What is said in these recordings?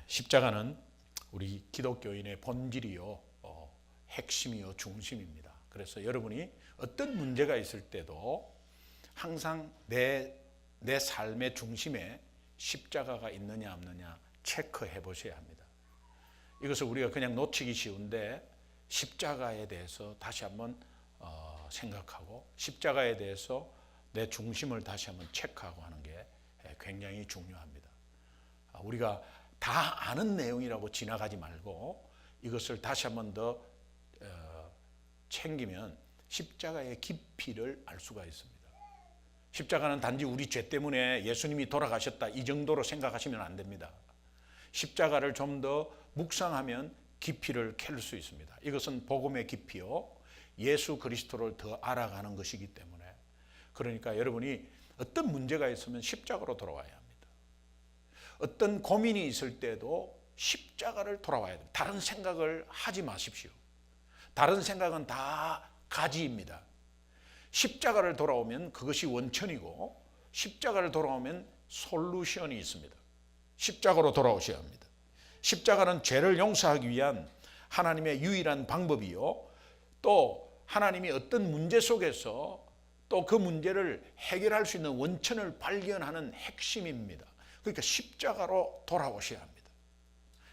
십자가는 우리 기독교인의 본질이요, 핵심이요, 중심입니다. 그래서 여러분이 어떤 문제가 있을 때도 항상 내 삶의 중심에 십자가가 있느냐 없느냐 체크해 보셔야 합니다. 이것을 우리가 그냥 놓치기 쉬운데 십자가에 대해서 다시 한번 생각하고 십자가에 대해서 내 중심을 다시 한번 체크하고 하는 게 굉장히 중요합니다. 우리가 다 아는 내용이라고 지나가지 말고 이것을 다시 한번 더 챙기면 십자가의 깊이를 알 수가 있습니다. 십자가는 단지 우리 죄 때문에 예수님이 돌아가셨다 이 정도로 생각하시면 안 됩니다. 십자가를 좀 더 묵상하면 깊이를 캘 수 있습니다. 이것은 복음의 깊이요, 예수 그리스도를 더 알아가는 것이기 때문에, 그러니까 여러분이 어떤 문제가 있으면 십자가로 돌아와야 합니다. 어떤 고민이 있을 때도 십자가를 돌아와야 됩니다. 다른 생각을 하지 마십시오. 다른 생각은 다 가지입니다. 십자가를 돌아오면 그것이 원천이고 십자가를 돌아오면 솔루션이 있습니다. 십자가로 돌아오셔야 합니다. 십자가는 죄를 용서하기 위한 하나님의 유일한 방법이요, 또 하나님이 어떤 문제 속에서 또 그 문제를 해결할 수 있는 원천을 발견하는 핵심입니다. 그러니까 십자가로 돌아오셔야 합니다.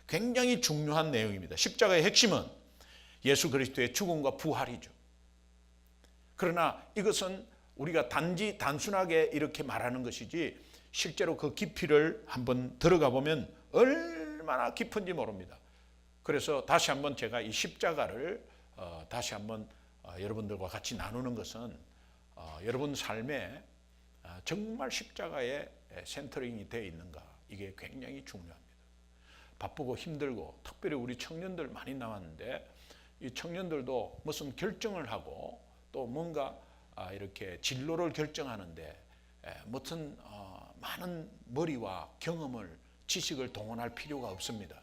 굉장히 중요한 내용입니다. 십자가의 핵심은 예수 그리스도의 죽음과 부활이죠. 그러나 이것은 우리가 단순하게 이렇게 말하는 것이지 실제로 그 깊이를 한번 들어가 보면 얼마나 깊은지 모릅니다. 그래서 다시 한번 제가 이 십자가를 다시 한번 여러분들과 같이 나누는 것은 여러분 삶에 정말 십자가에 센터링이 되어 있는가, 이게 굉장히 중요합니다. 바쁘고 힘들고 특별히 우리 청년들 많이 나왔는데 이 청년들도 무슨 결정을 하고 또 뭔가 이렇게 진로를 결정하는데 무슨 많은 머리와 경험을, 지식을 동원할 필요가 없습니다.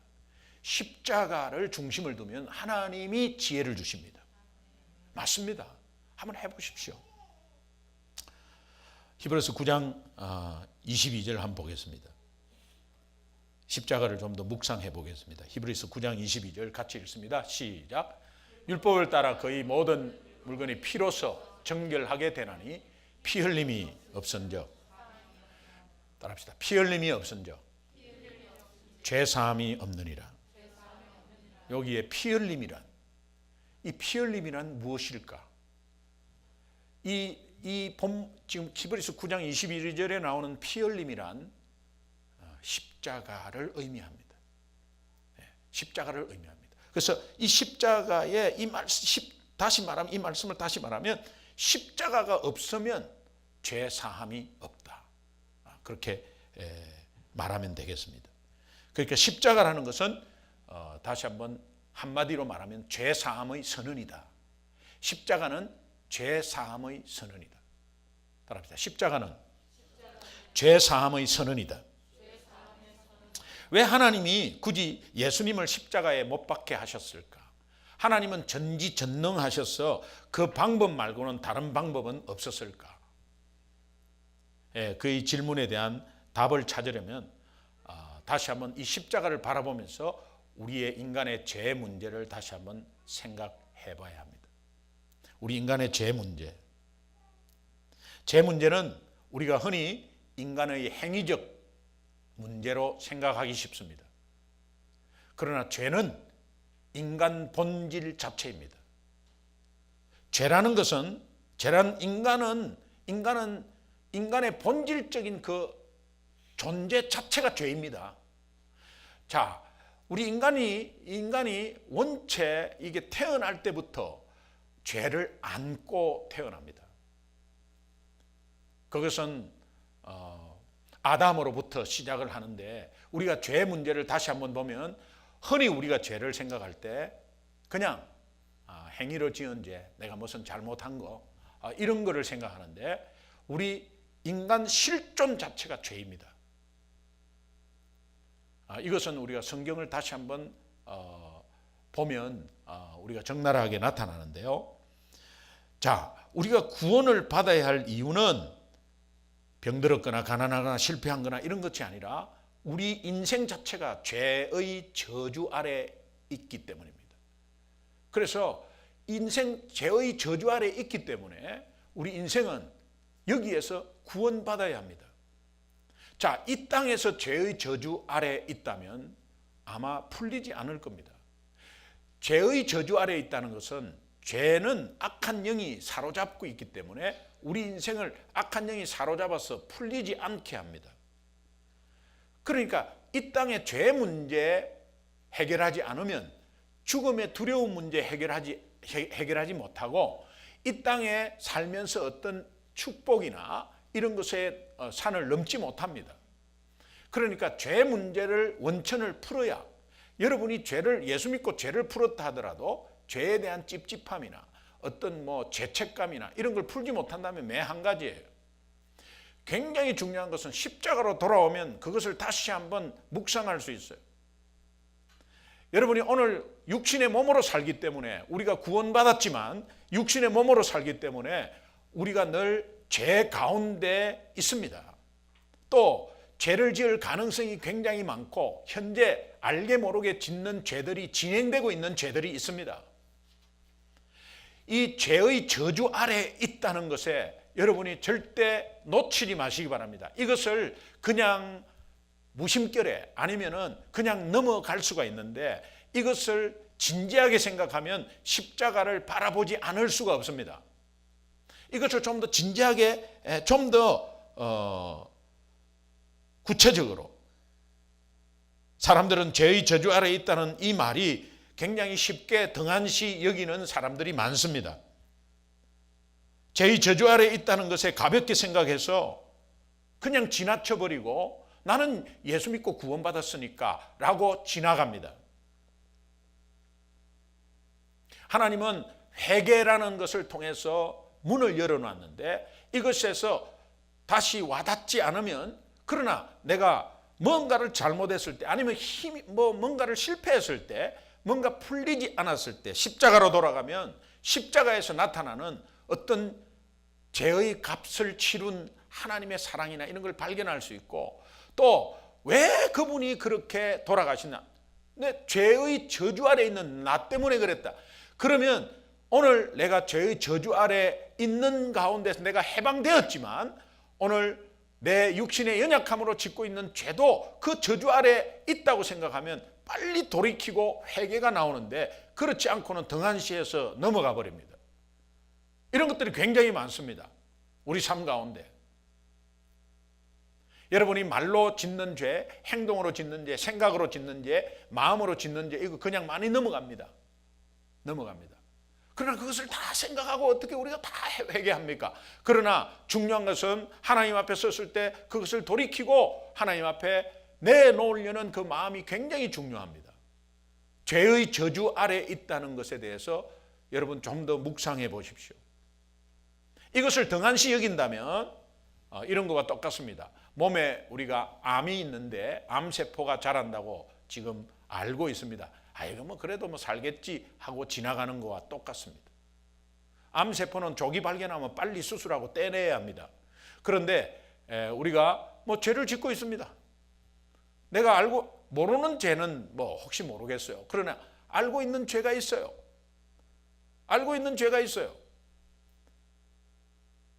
십자가를 중심을 두면 하나님이 지혜를 주십니다. 맞습니다. 한번 해보십시오. 히브리서 9장 22절 한번 보겠습니다. 십자가를 좀 더 묵상해 보겠습니다. 히브리서 9장 22절 같이 읽습니다. 시작. 율법을 따라 거의 모든 물건이 피로써 정결하게 되나니 피 흘림이 없은즉, 따라합시다. 피 흘림이 없은즉 죄 사함이 없느니라. 여기에 피 흘림이란, 이 피 흘림이란 무엇일까? 지금 히브리서 9장 22절에 나오는 피 흘림이란 십자가를 의미합니다. 십자가를 의미합니다. 그래서 이 십자가의 이 말씀을 다시 말하면 십자가가 없으면 죄 사함이 없다. 그렇게 말하면 되겠습니다. 그러니까 십자가라는 것은 다시 한번 한마디로 말하면 죄 사함의 선언이다. 십자가는 죄 사함의 선언이다. 따라합시다. 십자가는 죄 사함의 선언이다. 왜 하나님이 굳이 예수님을 십자가에 못 박게 하셨을까? 하나님은 전지전능하셔서 그 방법 말고는 다른 방법은 없었을까? 그 질문에 대한 답을 찾으려면 다시 한번 이 십자가를 바라보면서 우리의 인간의 죄 문제를 다시 한번 생각해 봐야 합니다. 우리 인간의 죄 문제는 우리가 흔히 인간의 행위적 문제로 생각하기 쉽습니다. 그러나 죄는 인간 본질 자체입니다. 죄라는 인간의 본질적인 그 존재 자체가 죄입니다. 자, 우리 인간이 원체 이게 태어날 때부터 죄를 안고 태어납니다. 그것은 아담으로부터 시작을 하는데, 우리가 죄 문제를 다시 한번 보면 흔히 우리가 죄를 생각할 때 그냥 행위를 지은 죄, 내가 무슨 잘못한 거, 이런 거를 생각하는데 우리 인간 실존 자체가 죄입니다. 이것은 우리가 성경을 다시 한번 보면 우리가 적나라하게 나타나는데요. 자, 우리가 구원을 받아야 할 이유는 병들었거나 가난하거나 실패한 거나 이런 것이 아니라 우리 인생 자체가 죄의 저주 아래 있기 때문입니다. 그래서 죄의 저주 아래 있기 때문에 우리 인생은 여기에서 구원받아야 합니다. 자, 이 땅에서 죄의 저주 아래 있다면 아마 풀리지 않을 겁니다. 죄의 저주 아래 있다는 것은 죄는 악한 영이 사로잡고 있기 때문에 우리 인생을 악한 영이 사로잡아서 풀리지 않게 합니다. 그러니까 이 땅의 죄 문제 해결하지 않으면 죽음의 두려움 문제 해결하지 못하고 이 땅에 살면서 어떤 축복이나 이런 것에 산을 넘지 못합니다. 그러니까 죄 문제를 원천을 풀어야, 여러분이 예수 믿고 죄를 풀었다 하더라도 죄에 대한 찝찝함이나 어떤 죄책감이나 이런 걸 풀지 못한다면 매 한 가지예요. 굉장히 중요한 것은 십자가로 돌아오면 그것을 다시 한번 묵상할 수 있어요. 여러분이 오늘 육신의 몸으로 살기 때문에, 우리가 구원받았지만 육신의 몸으로 살기 때문에 우리가 늘 죄 가운데 있습니다. 또 죄를 지을 가능성이 굉장히 많고 현재 알게 모르게 짓는 죄들이, 진행되고 있는 죄들이 있습니다. 이 죄의 저주 아래에 있다는 것에 여러분이 절대 놓치지 마시기 바랍니다. 이것을 그냥 무심결에 아니면은 그냥 넘어갈 수가 있는데, 이것을 진지하게 생각하면 십자가를 바라보지 않을 수가 없습니다. 이것을 좀 더 진지하게, 좀 더 구체적으로, 사람들은 죄의 저주 아래에 있다는 이 말이 굉장히 쉽게 등한시 여기는 사람들이 많습니다. 죄의 저주 아래에 있다는 것에 가볍게 생각해서 그냥 지나쳐버리고 나는 예수 믿고 구원받았으니까 라고 지나갑니다. 하나님은 회개라는 것을 통해서 문을 열어놨는데 이것에서 다시 와닿지 않으면, 그러나 내가 뭔가를 잘못했을 때 아니면 뭔가를 실패했을 때, 뭔가 풀리지 않았을 때 십자가로 돌아가면 십자가에서 나타나는 어떤 죄의 값을 치룬 하나님의 사랑이나 이런 걸 발견할 수 있고, 또 왜 그분이 그렇게 돌아가시나, 내 죄의 저주 아래 있는 나 때문에 그랬다. 그러면 오늘 내가 죄의 저주 아래 있는 가운데서 내가 해방되었지만 오늘 내 육신의 연약함으로 짓고 있는 죄도 그 저주 아래 있다고 생각하면 빨리 돌이키고 회개가 나오는데, 그렇지 않고는 등한시해서 넘어가 버립니다. 이런 것들이 굉장히 많습니다. 우리 삶 가운데. 여러분이 말로 짓는 죄, 행동으로 짓는 죄, 생각으로 짓는 죄, 마음으로 짓는 죄, 이거 그냥 많이 넘어갑니다. 그러나 그것을 다 생각하고 어떻게 우리가 다 회개합니까? 그러나 중요한 것은 하나님 앞에 섰을 때 그것을 돌이키고 하나님 앞에 내놓으려는 그 마음이 굉장히 중요합니다. 죄의 저주 아래에 있다는 것에 대해서 여러분 좀 더 묵상해 보십시오. 이것을 등한시 여긴다면 이런 것과 똑같습니다. 몸에 우리가 암이 있는데 암세포가 자란다고 지금 알고 있습니다. 이거 그래도 살겠지 하고 지나가는 것과 똑같습니다. 암세포는 조기 발견하면 빨리 수술하고 떼내야 합니다. 그런데 우리가 죄를 짓고 있습니다. 내가 알고 모르는 죄는 혹시 모르겠어요. 그러나 알고 있는 죄가 있어요.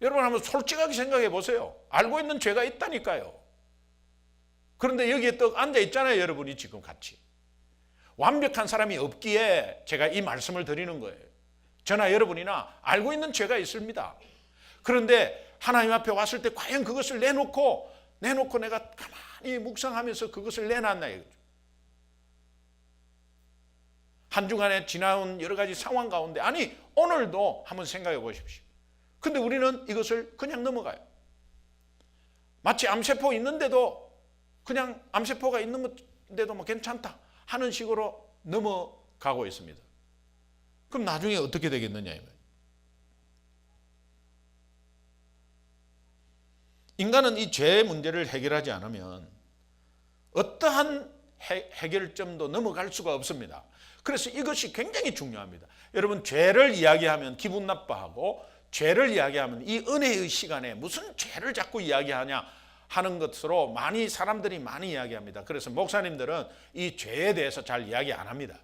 여러분 한번 솔직하게 생각해 보세요. 알고 있는 죄가 있다니까요. 그런데 여기에 또 앉아 있잖아요. 여러분이 지금 같이. 완벽한 사람이 없기에 제가 이 말씀을 드리는 거예요. 저나 여러분이나 알고 있는 죄가 있습니다. 그런데 하나님 앞에 왔을 때 과연 그것을 내놓고 내가 가만히 묵상하면서 그것을 내놨나 이거죠. 한 주간에 지나온 여러 가지 상황 가운데, 아니 오늘도 한번 생각해 보십시오. 근데 우리는 이것을 그냥 넘어가요. 마치 암세포 있는데도 그냥 암세포가 있는데도 괜찮다 하는 식으로 넘어가고 있습니다. 그럼 나중에 어떻게 되겠느냐 이 말이에요. 인간은 이 죄의 문제를 해결하지 않으면 어떠한 해결점도 넘어갈 수가 없습니다. 그래서 이것이 굉장히 중요합니다. 여러분 죄를 이야기하면 기분 나빠하고, 죄를 이야기하면 이 은혜의 시간에 무슨 죄를 자꾸 이야기하냐 하는 것으로 사람들이 많이 이야기합니다. 그래서 목사님들은 이 죄에 대해서 잘 이야기 안 합니다.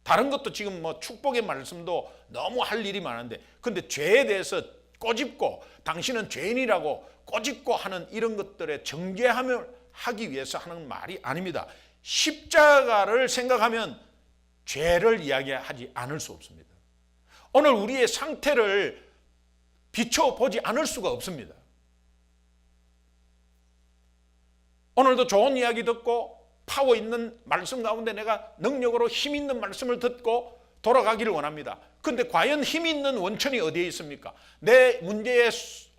다른 것도 지금 뭐 축복의 말씀도 너무 할 일이 많은데, 근데 죄에 대해서 꼬집고 당신은 죄인이라고 꼬집고 하는 이런 것들에 정죄함을 하기 위해서 하는 말이 아닙니다. 십자가를 생각하면 죄를 이야기하지 않을 수 없습니다. 오늘 우리의 상태를 비춰보지 않을 수가 없습니다. 오늘도 좋은 이야기 듣고 파워 있는 말씀 가운데 내가 능력으로 힘 있는 말씀을 듣고 돌아가기를 원합니다. 그런데 과연 힘 있는 원천이 어디에 있습니까? 내 문제의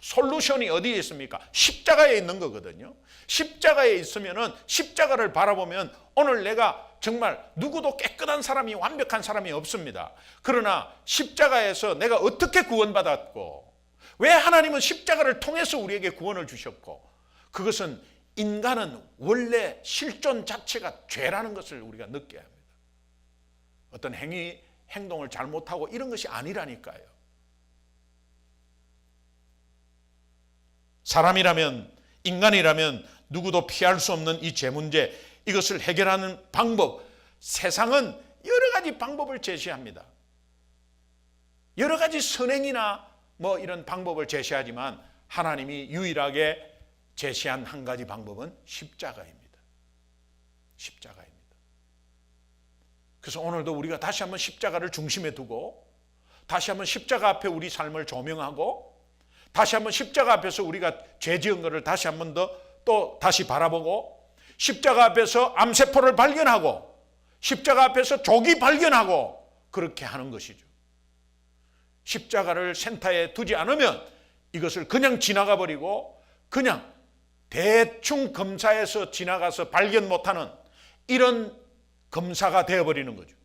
솔루션이 어디에 있습니까? 십자가에 있는 거거든요. 십자가에 있으면은 십자가를 바라보면 오늘 내가 정말 누구도 깨끗한 사람이 완벽한 사람이 없습니다. 그러나 십자가에서 내가 어떻게 구원받았고 왜 하나님은 십자가를 통해서 우리에게 구원을 주셨고 그것은 인간은 원래 실존 자체가 죄라는 것을 우리가 느껴야 합니다. 어떤 행동을 잘못하고 이런 것이 아니라니까요. 사람이라면 인간이라면 누구도 피할 수 없는 이 죄 문제 이것을 해결하는 방법 세상은 여러 가지 방법을 제시합니다. 여러 가지 선행이나 뭐 이런 방법을 제시하지만 하나님이 유일하게 제시한 한 가지 방법은 십자가입니다. 십자가입니다. 그래서 오늘도 우리가 다시 한번 십자가를 중심에 두고 다시 한번 십자가 앞에 우리 삶을 조명하고 다시 한번 십자가 앞에서 우리가 죄 지은 것을 다시 한번 또 다시 바라보고 십자가 앞에서 암세포를 발견하고 십자가 앞에서 족이 발견하고 그렇게 하는 것이죠. 십자가를 센터에 두지 않으면 이것을 그냥 지나가 버리고 그냥 대충 검사에서 지나가서 발견 못하는 이런 검사가 되어버리는 거죠.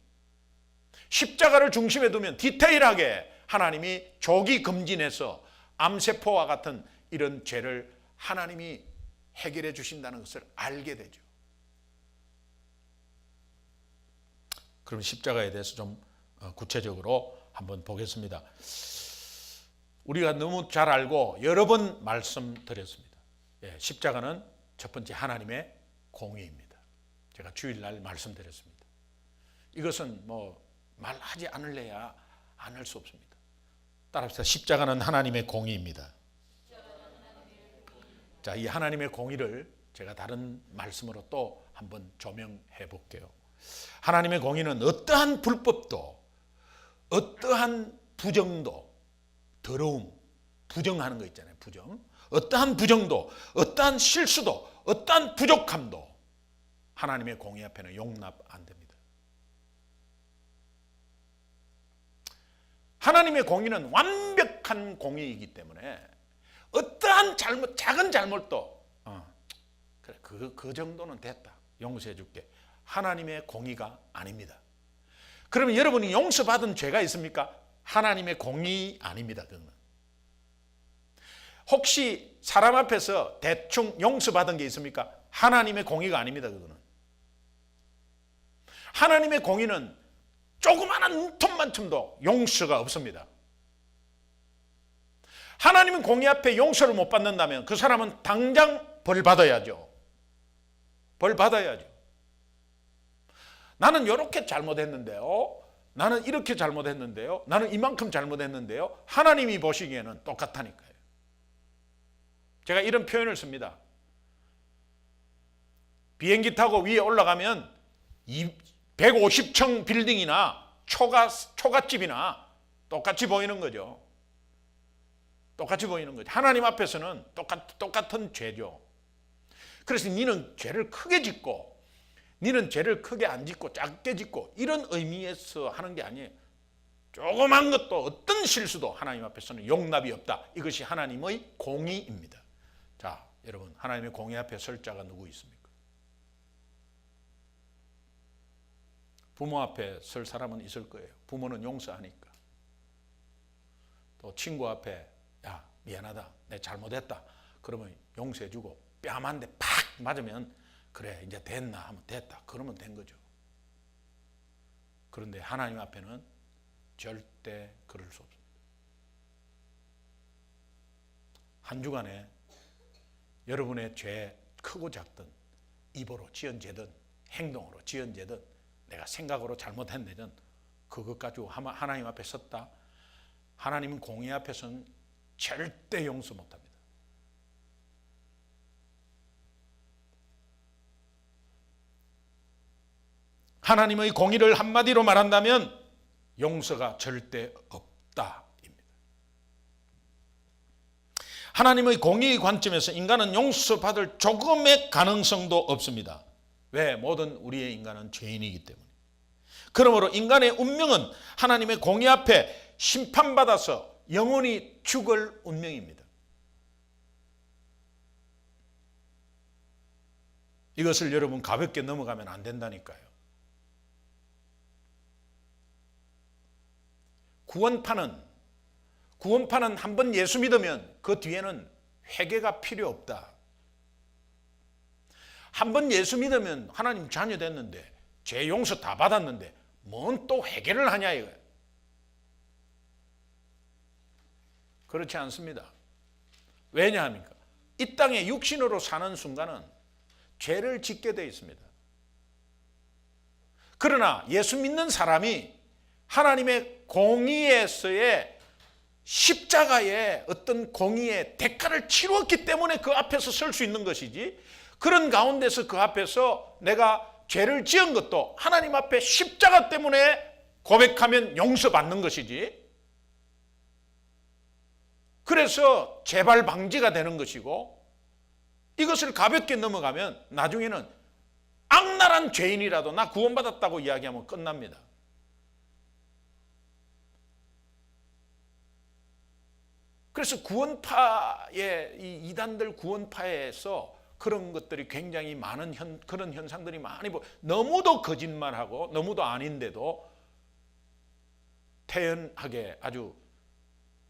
십자가를 중심에 두면 디테일하게 하나님이 조기 검진해서 암세포와 같은 이런 죄를 하나님이 해결해 주신다는 것을 알게 되죠. 그럼 십자가에 대해서 좀 구체적으로 한번 보겠습니다. 우리가 너무 잘 알고 여러 번 말씀드렸습니다. 십자가는 첫 번째 하나님의 공의입니다. 제가 주일날 말씀드렸습니다. 이것은 뭐 말하지 않을래야 안 할 수 없습니다. 따라합시다. 십자가는 하나님의 공의입니다. 자, 이 하나님의 공의를 제가 다른 말씀으로 또 한번 조명해 볼게요. 하나님의 공의는 어떠한 불법도 어떠한 부정도 더러움, 부정하는 거 있잖아요. 부정. 어떠한 부정도 어떠한 실수도 어떠한 부족함도 하나님의 공의 앞에는 용납 안 됩니다. 하나님의 공의는 완벽한 공의이기 때문에 어떠한 잘못, 작은 잘못도 그래, 그 정도는 됐다. 용서해 줄게. 하나님의 공의가 아닙니다. 그러면 여러분이 용서받은 죄가 있습니까? 하나님의 공의 아닙니다. 그거는. 혹시 사람 앞에서 대충 용서받은 게 있습니까? 하나님의 공의가 아닙니다. 그거는. 하나님의 공의는 조그마한 틈만큼도 용서가 없습니다. 하나님은 공의 앞에 용서를 못 받는다면 그 사람은 당장 벌 받아야죠. 벌 받아야죠. 나는 이렇게 잘못했는데요. 나는 이렇게 잘못했는데요. 나는 이만큼 잘못했는데요. 하나님이 보시기에는 똑같다니까요. 제가 이런 표현을 씁니다. 비행기 타고 위에 올라가면 150층 빌딩이나 초가집이나 똑같이 보이는 거죠. 똑같이 보이는 거죠. 하나님 앞에서는 똑같은 죄죠. 그래서 니는 죄를 크게 짓고 니는 죄를 크게 안 짓고 작게 짓고 이런 의미에서 하는 게 아니에요. 조그만 것도 어떤 실수도 하나님 앞에서는 용납이 없다. 이것이 하나님의 공의입니다. 자, 여러분 하나님의 공의 앞에 설 자가 누구 있습니까? 부모 앞에 설 사람은 있을 거예요. 부모는 용서하니까. 또 친구 앞에 야 미안하다 내 잘못했다 그러면 용서해주고 뺨 한 대 팍 맞으면 그래 이제 됐나 하면 됐다 그러면 된 거죠. 그런데 하나님 앞에는 절대 그럴 수 없습니다. 한 주간에 여러분의 죄 크고 작든 입으로 지은 죄든 행동으로 지은 죄든 내가 생각으로 잘못한 죄든 그것 가지고 하나님 앞에 섰다. 하나님은 공의 앞에서는 절대 용서 못합니다. 하나님의 공의를 한마디로 말한다면 용서가 절대 없다입니다. 하나님의 공의의 관점에서 인간은 용서받을 조금의 가능성도 없습니다. 왜? 모든 우리의 인간은 죄인이기 때문에. 그러므로 인간의 운명은 하나님의 공의 앞에 심판받아서 영원히 죽을 운명입니다. 이것을 여러분 가볍게 넘어가면 안 된다니까요. 구원파는 한번 예수 믿으면 그 뒤에는 회개가 필요 없다. 한번 예수 믿으면 하나님 자녀 됐는데 죄 용서 다 받았는데 뭔 또 회개를 하냐 이거예요. 그렇지 않습니다. 왜냐합니까? 이 땅에 육신으로 사는 순간은 죄를 짓게 되어 있습니다. 그러나 예수 믿는 사람이 하나님의 공의에서의 십자가의 어떤 공의의 대가를 치루었기 때문에 그 앞에서 설 수 있는 것이지, 그런 가운데서 그 앞에서 내가 죄를 지은 것도 하나님 앞에 십자가 때문에 고백하면 용서받는 것이지, 그래서 재발 방지가 되는 것이고, 이것을 가볍게 넘어가면 나중에는 악랄한 죄인이라도 나 구원받았다고 이야기하면 끝납니다. 그래서 구원파의 이 이단들 구원파에서 그런 것들이 굉장히 많은 그런 현상들이 많이 너무도 거짓말하고 너무도 아닌데도 태연하게 아주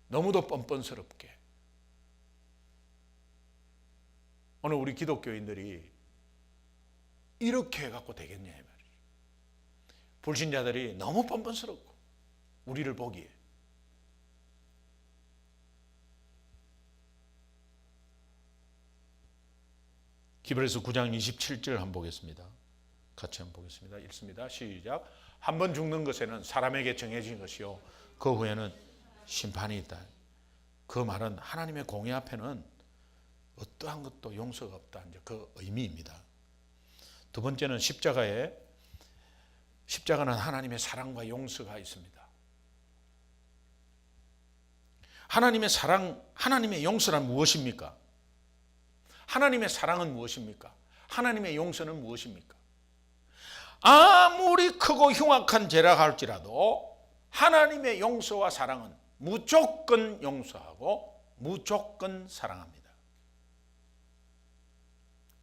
너무도 뻔뻔스럽게 오늘 우리 기독교인들이 이렇게 해갖고 되겠냐 말이죠. 불신자들이 너무 뻔뻔스럽고 우리를 보기에. 히브리서 9장 27절 한번 보겠습니다. 같이 한번 보겠습니다. 읽습니다. 시작. 한 번 죽는 것에는 사람에게 정해진 것이요 그 후에는 심판이 있다. 그 말은 하나님의 공의 앞에는 어떠한 것도 용서가 없다. 이제 그 의미입니다. 두 번째는 십자가는 하나님의 사랑과 용서가 있습니다. 하나님의 사랑, 하나님의 용서란 무엇입니까? 하나님의 사랑은 무엇입니까? 하나님의 용서는 무엇입니까? 아무리 크고 흉악한 죄라 할지라도 하나님의 용서와 사랑은 무조건 용서하고 무조건 사랑합니다.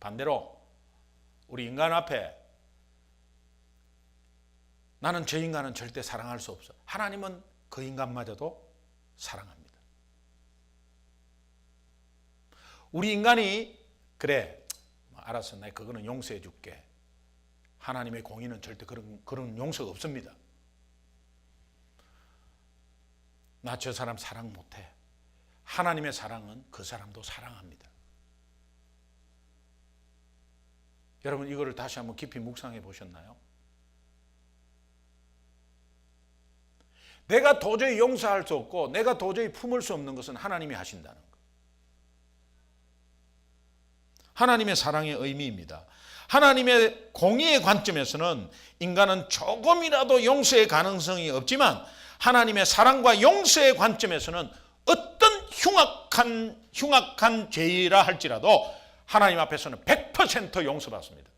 반대로 우리 인간 앞에 나는 저 인간은 절대 사랑할 수 없어. 하나님은 그 인간마저도 사랑합니다. 우리 인간이 그래 알았어 나 그거는 용서해 줄게. 하나님의 공의는 절대 그런 용서가 없습니다. 나 저 사람 사랑 못해. 하나님의 사랑은 그 사람도 사랑합니다. 여러분 이거를 다시 한번 깊이 묵상해 보셨나요? 내가 도저히 용서할 수 없고 내가 도저히 품을 수 없는 것은 하나님이 하신다는 것. 하나님의 사랑의 의미입니다. 하나님의 공의의 관점에서는 인간은 조금이라도 용서의 가능성이 없지만 하나님의 사랑과 용서의 관점에서는 어떤 흉악한 죄라 할지라도 하나님 앞에서는 100% 용서받습니다.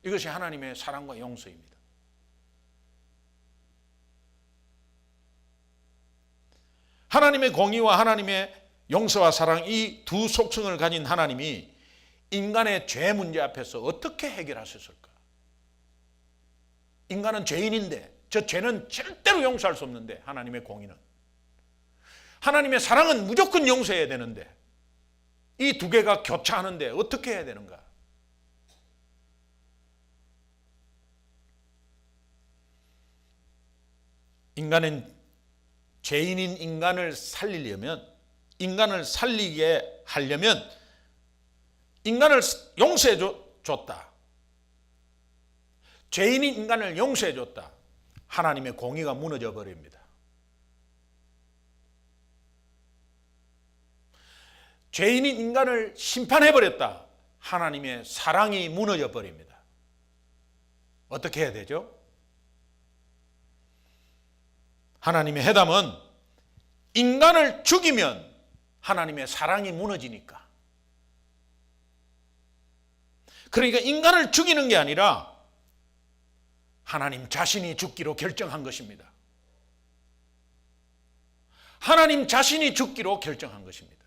이것이 하나님의 사랑과 용서입니다. 하나님의 공의와 하나님의 용서와 사랑, 이 두 속성을 가진 하나님이 인간의 죄 문제 앞에서 어떻게 해결하셨을까? 인간은 죄인인데 저 죄는 절대로 용서할 수 없는데 하나님의 공의는, 하나님의 사랑은 무조건 용서해야 되는데 이 두 개가 교차하는데 어떻게 해야 되는가? 인간은 죄인인 인간을 살리려면 인간을 살리게 하려면 인간을 용서해 줬다. 죄인인 인간을 용서해 줬다. 하나님의 공의가 무너져 버립니다. 죄인인 인간을 심판해 버렸다. 하나님의 사랑이 무너져 버립니다. 어떻게 해야 되죠? 하나님의 해답은 인간을 죽이면 하나님의 사랑이 무너지니까. 그러니까 인간을 죽이는 게 아니라 하나님 자신이 죽기로 결정한 것입니다. 하나님 자신이 죽기로 결정한 것입니다.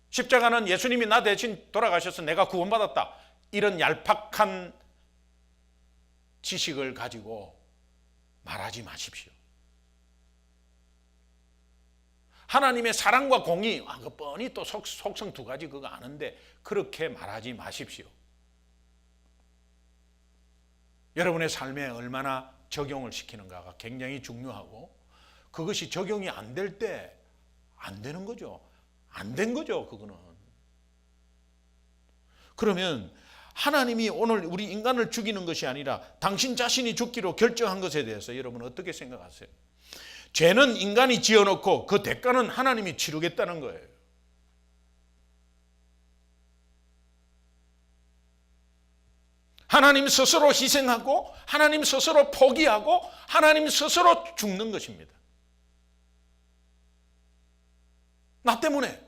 십자가는 예수님이 나 대신 돌아가셔서 내가 구원받았다, 이런 얄팍한 지식을 가지고 말하지 마십시오. 하나님의 사랑과 공의, 그 뻔히 또 속성 두 가지 그거 아는데 그렇게 말하지 마십시오. 여러분의 삶에 얼마나 적용을 시키는가가 굉장히 중요하고, 그것이 적용이 안 될 때 안 되는 거죠. 안 된 거죠, 그거는. 그러면 하나님이 오늘 우리 인간을 죽이는 것이 아니라 당신 자신이 죽기로 결정한 것에 대해서 여러분 어떻게 생각하세요? 죄는 인간이 지어놓고 그 대가는 하나님이 치르겠다는 거예요. 하나님 스스로 희생하고 하나님 스스로 포기하고 하나님 스스로 죽는 것입니다. 나 때문에.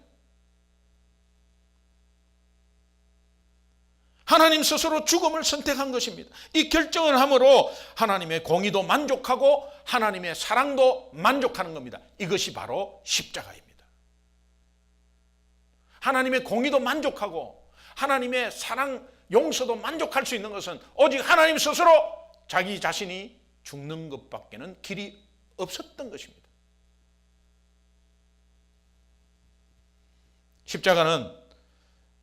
하나님 스스로 죽음을 선택한 것입니다. 이 결정을 함으로 하나님의 공의도 만족하고 하나님의 사랑도 만족하는 겁니다. 이것이 바로 십자가입니다. 하나님의 공의도 만족하고 하나님의 사랑, 용서도 만족할 수 있는 것은 오직 하나님 스스로 자기 자신이 죽는 것밖에는 길이 없었던 것입니다. 십자가는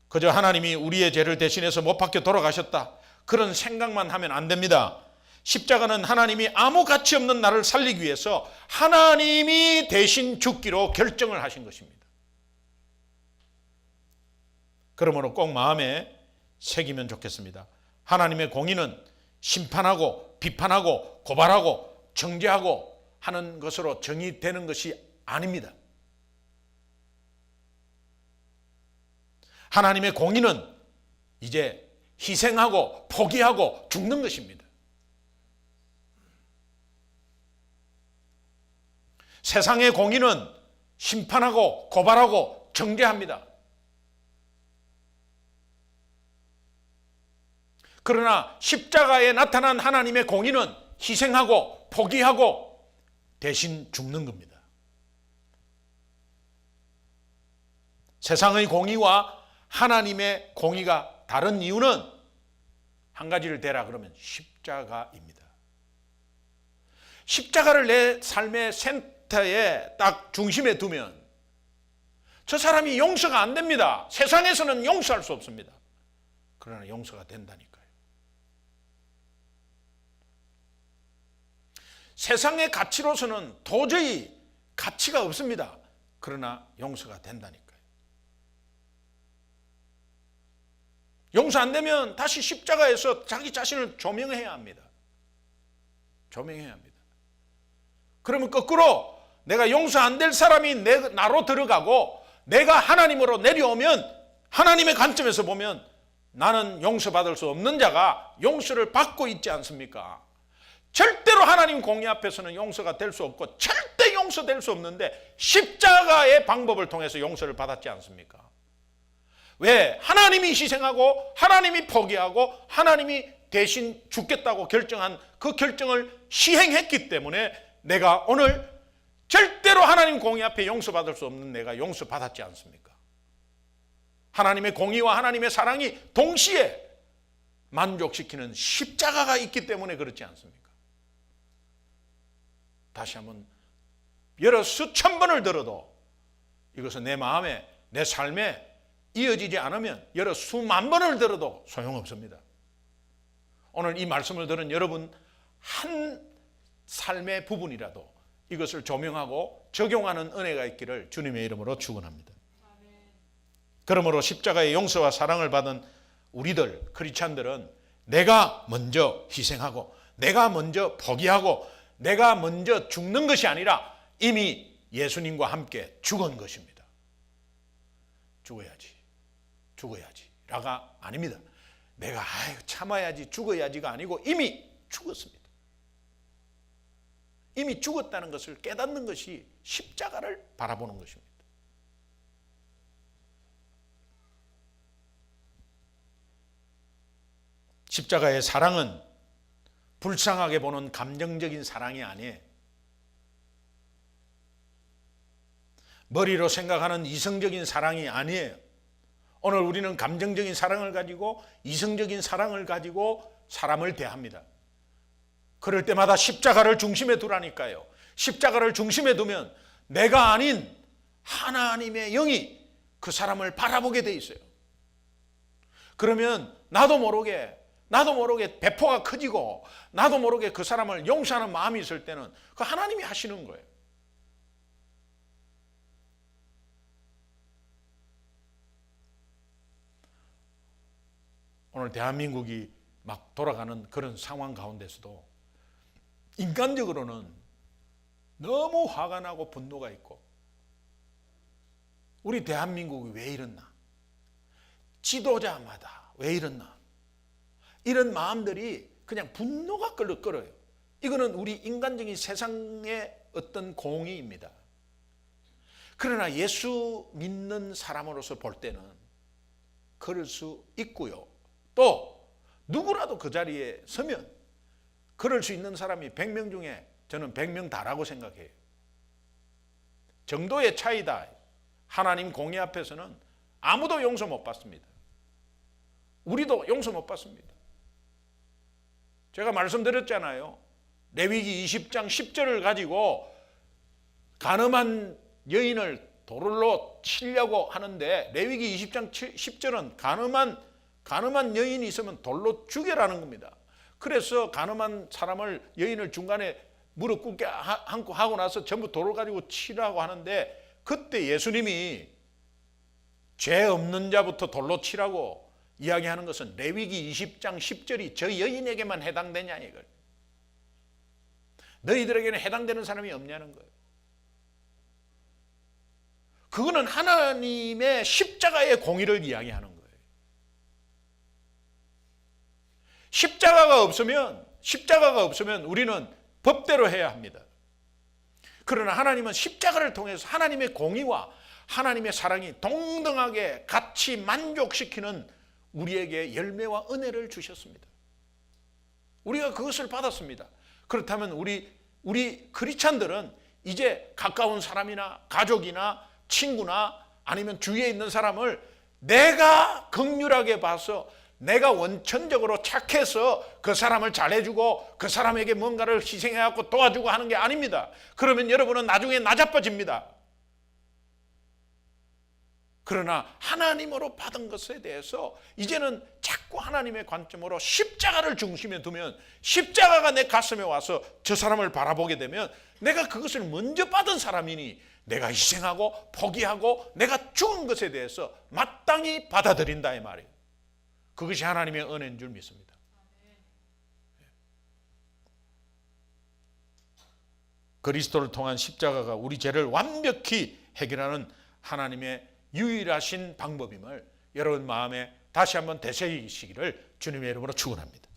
그저 하나님이 우리의 죄를 대신해서 못 박혀 돌아가셨다, 그런 생각만 하면 안 됩니다. 십자가는 하나님이 아무 가치 없는 나를 살리기 위해서 하나님이 대신 죽기로 결정을 하신 것입니다. 그러므로 꼭 마음에 새기면 좋겠습니다. 하나님의 공의는 심판하고 비판하고 고발하고 정죄하고 하는 것으로 정의되는 것이 아닙니다. 하나님의 공의는 이제 희생하고 포기하고 죽는 것입니다. 세상의 공의는 심판하고 고발하고 정죄합니다. 그러나 십자가에 나타난 하나님의 공의는 희생하고 포기하고 대신 죽는 겁니다. 세상의 공의와 하나님의 공의가 다른 이유는 한 가지를 대라 그러면 십자가입니다. 십자가를 내 삶의 센터에 딱 중심에 두면 저 사람이 용서가 안 됩니다. 세상에서는 용서할 수 없습니다. 그러나 용서가 된다니까요. 세상의 가치로서는 도저히 가치가 없습니다. 그러나 용서가 된다니까요. 용서 안 되면 다시 십자가에서 자기 자신을 조명해야 합니다. 조명해야 합니다. 그러면 거꾸로 내가 용서 안 될 사람이 나로 들어가고 내가 하나님으로 내려오면 하나님의 관점에서 보면 나는 용서받을 수 없는 자가 용서를 받고 있지 않습니까? 절대로 하나님 공의 앞에서는 용서가 될 수 없고 절대 용서될 수 없는데 십자가의 방법을 통해서 용서를 받았지 않습니까? 왜? 하나님이 희생하고 하나님이 포기하고 하나님이 대신 죽겠다고 결정한 그 결정을 시행했기 때문에 내가 오늘 절대로 하나님 공의 앞에 용서받을 수 없는 내가 용서받았지 않습니까? 하나님의 공의와 하나님의 사랑이 동시에 만족시키는 십자가가 있기 때문에 그렇지 않습니까? 다시 한번 여러 수천 번을 들어도 이것은 내 마음에 내 삶에 이어지지 않으면 여러 수만 번을 들어도 소용없습니다. 오늘 이 말씀을 들은 여러분 한 삶의 부분이라도 이것을 조명하고 적용하는 은혜가 있기를 주님의 이름으로 축원합니다. 그러므로 십자가의 용서와 사랑을 받은 우리들 크리스찬들은 내가 먼저 희생하고 내가 먼저 포기하고 내가 먼저 죽는 것이 아니라 이미 예수님과 함께 죽은 것입니다. 죽어야지라가 아닙니다. 내가 참아야지 죽어야지가 아니고 이미 죽었습니다. 이미 죽었다는 것을 깨닫는 것이 십자가를 바라보는 것입니다. 십자가의 사랑은 불쌍하게 보는 감정적인 사랑이 아니에요. 머리로 생각하는 이성적인 사랑이 아니에요. 오늘 우리는 감정적인 사랑을 가지고 이성적인 사랑을 가지고 사람을 대합니다. 그럴 때마다 십자가를 중심에 두라니까요. 십자가를 중심에 두면 내가 아닌 하나님의 영이 그 사람을 바라보게 돼 있어요. 그러면 나도 모르게 배포가 커지고 나도 모르게 그 사람을 용서하는 마음이 있을 때는 그 하나님이 하시는 거예요. 오늘 대한민국이 막 돌아가는 그런 상황 가운데서도 인간적으로는 너무 화가 나고 분노가 있고, 우리 대한민국이 왜 이랬나? 지도자마다 왜 이랬나? 이런 마음들이 그냥 분노가 끌어요. 이거는 우리 인간적인 세상의 어떤 공의입니다. 그러나 예수 믿는 사람으로서 볼 때는 그럴 수 있고요. 또 누구라도 그 자리에 서면 그럴 수 있는 사람이 100명 중에 저는 100명 다라고 생각해요. 정도의 차이다. 하나님 공의 앞에서는 아무도 용서 못 받습니다. 우리도 용서 못 받습니다. 제가 말씀드렸잖아요. 레위기 20장 10절을 가지고 가늠한 여인을 돌로 치려고 하는데, 레위기 20장 10절은 가늠한 여인이 있으면 돌로 죽여라는 겁니다. 그래서 가늠한 사람을, 여인을 중간에 무릎 꿇게 하고 나서 전부 돌을 가지고 치라고 하는데, 그때 예수님이 죄 없는 자부터 돌로 치라고 이야기하는 것은 레위기 20장 10절이 저 여인에게만 해당되냐 이걸. 너희들에게는 해당되는 사람이 없냐는 거예요. 그거는 하나님의 십자가의 공의를 이야기하는 거예요. 십자가가 없으면 우리는 법대로 해야 합니다. 그러나 하나님은 십자가를 통해서 하나님의 공의와 하나님의 사랑이 동등하게 같이 만족시키는 우리에게 열매와 은혜를 주셨습니다. 우리가 그것을 받았습니다. 그렇다면 우리 크리스찬들은 이제 가까운 사람이나 가족이나 친구나 아니면 주위에 있는 사람을 내가 긍휼하게 봐서, 내가 원천적으로 착해서 그 사람을 잘해주고 그 사람에게 뭔가를 희생해갖고 도와주고 하는 게 아닙니다. 그러면 여러분은 나중에 나자빠집니다. 그러나 하나님으로 받은 것에 대해서 이제는 자꾸 하나님의 관점으로 십자가를 중심에 두면, 십자가가 내 가슴에 와서 저 사람을 바라보게 되면 내가 그것을 먼저 받은 사람이니 내가 희생하고 포기하고 내가 죽은 것에 대해서 마땅히 받아들인다 이 말이에요. 그것이 하나님의 은혜인 줄 믿습니다. 그리스도를 통한 십자가가 우리 죄를 완벽히 해결하는 하나님의 유일하신 방법임을 여러분 마음에 다시 한번 되새기시기를 주님의 이름으로 축원합니다.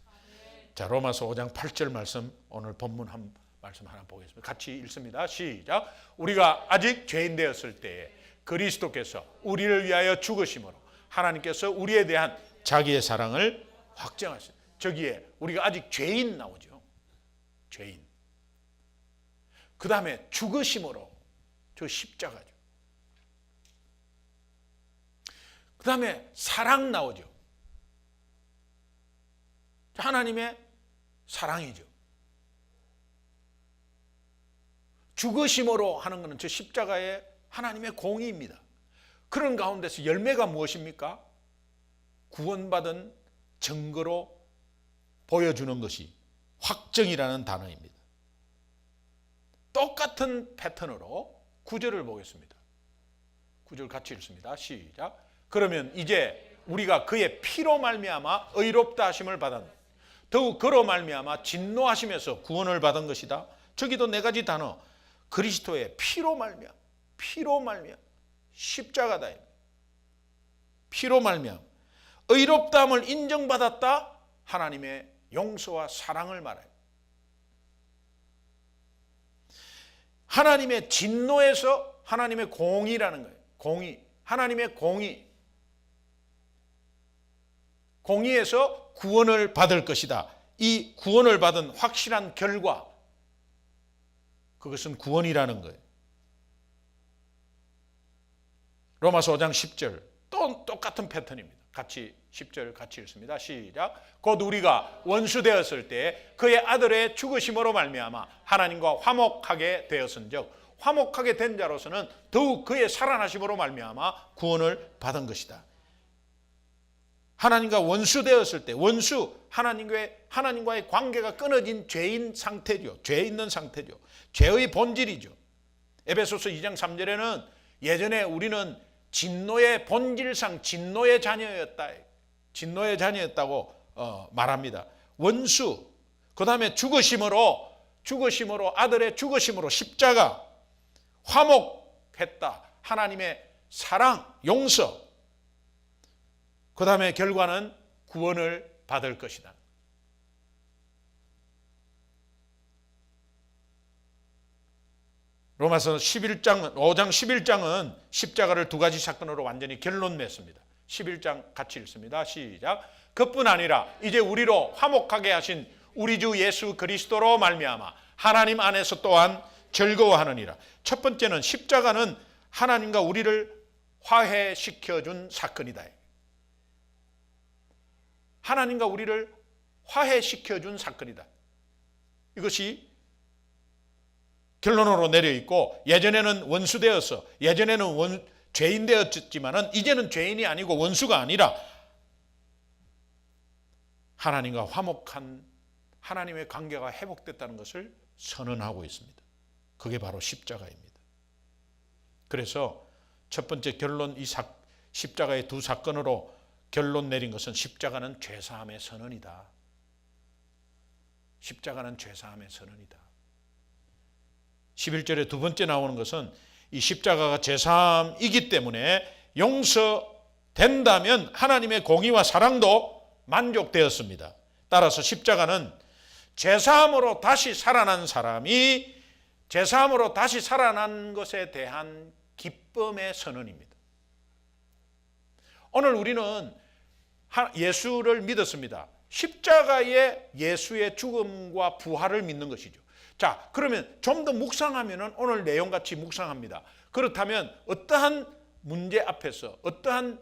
자, 로마서 5장 8절 말씀, 오늘 본문 한 말씀 하나 보겠습니다. 같이 읽습니다. 시작. 우리가 아직 죄인 되었을 때에 그리스도께서 우리를 위하여 죽으심으로 하나님께서 우리에 대한 자기의 사랑을 확정하신, 저기에 우리가 아직 죄인 나오죠. 죄인. 그 다음에 죽으심으로, 저 십자가죠. 그 다음에 사랑 나오죠. 하나님의 사랑이죠. 죽으심으로 하는 것은 저 십자가의 하나님의 공의입니다. 그런 가운데서 열매가 무엇입니까? 구원받은 증거로 보여주는 것이 확정이라는 단어입니다. 똑같은 패턴으로 9절을 보겠습니다. 9절 같이 읽습니다. 시작. 그러면 이제 우리가 그의 피로 말미암아 의롭다 하심을 받았 더욱 그로 말미암아 진노하심에서 구원을 받은 것이다. 저기도 네 가지 단어. 그리스도의 피로 말미암아, 피로 말미암아, 십자가다. 피로 말미암아 의롭다함을 인정받았다. 하나님의 용서와 사랑을 말해요. 하나님의 진노에서 하나님의 공의라는 거예요. 공의. 하나님의 공의에서 구원을 받을 것이다. 이 구원을 받은 확실한 결과, 그것은 구원이라는 거예요. 로마서 5장 10절 또 똑같은 패턴입니다. 같이 10절 같이 읽습니다. 시작. 곧 우리가 원수 되었을 때 그의 아들의 죽으심으로 말미암아 하나님과 화목하게 되었은즉 화목하게 된 자로서는 더욱 그의 살아나심으로 말미암아 구원을 받은 것이다. 하나님과 원수 되었을 때, 원수, 하나님과의 관계가 끊어진 죄인 상태죠. 죄 있는 상태죠. 죄의 본질이죠. 에베소서 2장 3절에는 예전에 우리는 진노의 본질상 진노의 자녀였다. 진노의 자녀였다고 말합니다. 원수, 그 다음에 죽으심으로 아들의 죽으심으로 십자가, 화목했다. 하나님의 사랑, 용서. 그 다음에 결과는 구원을 받을 것이다. 로마서 5장 11장은 십자가를 두 가지 사건으로 완전히 결론 냈습니다. 11장 같이 읽습니다. 시작. 그뿐 아니라 이제 우리로 화목하게 하신 우리 주 예수 그리스도로 말미암아 하나님 안에서 또한 즐거워하느니라. 첫 번째는 십자가는 하나님과 우리를 화해시켜준 사건이다. 하나님과 우리를 화해시켜준 사건이다. 이것이 결론으로 내려 있고, 예전에는 원수 되어서, 예전에는 죄인 되었지만은 이제는 죄인이 아니고 원수가 아니라 하나님과 화목한 하나님의 관계가 회복됐다는 것을 선언하고 있습니다. 그게 바로 십자가입니다. 그래서 첫 번째 결론, 이 십자가의 두 사건으로 결론 내린 것은 십자가는 죄사함의 선언이다. 십자가는 죄사함의 선언이다. 11절에 두 번째 나오는 것은 이 십자가가 죄사함이기 때문에 용서된다면 하나님의 공의와 사랑도 만족되었습니다. 따라서 십자가는 죄사함으로 다시 살아난 사람이 죄사함으로 다시 살아난 것에 대한 기쁨의 선언입니다. 오늘 우리는 예수를 믿었습니다. 십자가의 예수의 죽음과 부활을 믿는 것이죠. 자, 그러면 좀 더 묵상하면 오늘 내용같이 묵상합니다. 그렇다면 어떠한 문제 앞에서, 어떠한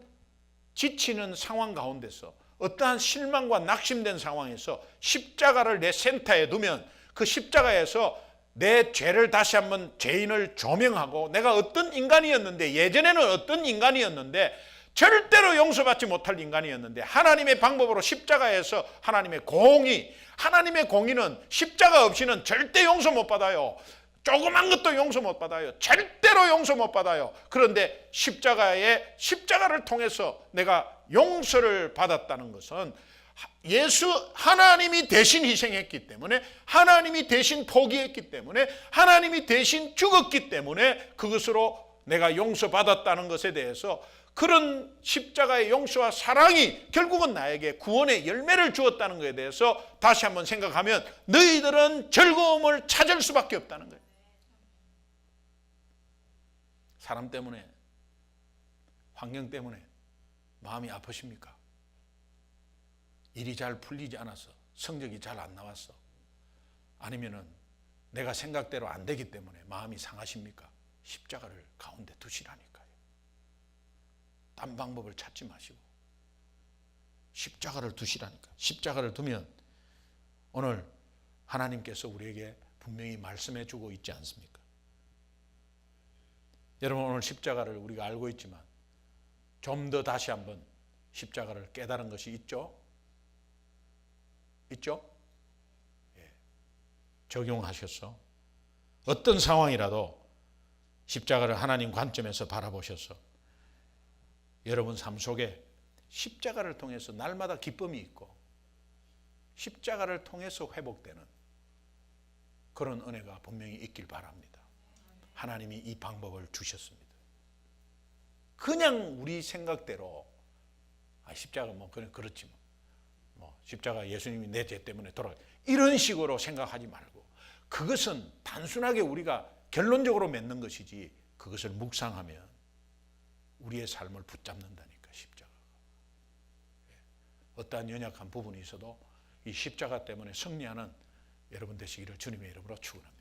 지치는 상황 가운데서, 어떠한 실망과 낙심된 상황에서 십자가를 내 센터에 두면 그 십자가에서 내 죄를 다시 한번 죄인을 조명하고 내가 어떤 인간이었는데, 예전에는 어떤 인간이었는데 절대로 용서받지 못할 인간이었는데 하나님의 방법으로 십자가에서 하나님의 공의는 십자가 없이는 절대 용서 못 받아요. 조그만 것도 용서 못 받아요. 절대로 용서 못 받아요. 그런데 십자가를 통해서 내가 용서를 받았다는 것은 하나님이 대신 희생했기 때문에, 하나님이 대신 포기했기 때문에, 하나님이 대신 죽었기 때문에 그것으로 내가 용서받았다는 것에 대해서, 그런 십자가의 용서와 사랑이 결국은 나에게 구원의 열매를 주었다는 것에 대해서 다시 한번 생각하면 너희들은 즐거움을 찾을 수밖에 없다는 거예요. 사람 때문에, 환경 때문에 마음이 아프십니까? 일이 잘 풀리지 않아서, 성적이 잘 안 나왔어, 아니면은 내가 생각대로 안 되기 때문에 마음이 상하십니까? 십자가를 가운데 두시라니까요. 딴 방법을 찾지 마시고 십자가를 두시라니까. 십자가를 두면 오늘 하나님께서 우리에게 분명히 말씀해 주고 있지 않습니까? 여러분, 오늘 십자가를 우리가 알고 있지만 좀 더 다시 한번 십자가를 깨달은 것이 있죠? 있죠? 예. 적용하셔서 어떤 상황이라도 십자가를 하나님 관점에서 바라보셔서 여러분 삶 속에 십자가를 통해서 날마다 기쁨이 있고 십자가를 통해서 회복되는 그런 은혜가 분명히 있길 바랍니다. 하나님이 이 방법을 주셨습니다. 그냥 우리 생각대로 십자가 뭐 그렇지 뭐 십자가 예수님이 내 죄 때문에 이런 식으로 생각하지 말고 그것은 단순하게 우리가 결론적으로 맺는 것이지 그것을 묵상하면 우리의 삶을 붙잡는다니까 십자가가. 어떠한 연약한 부분이 있어도 이 십자가 때문에 승리하는 여러분 되시기를 주님의 이름으로 축원합니다.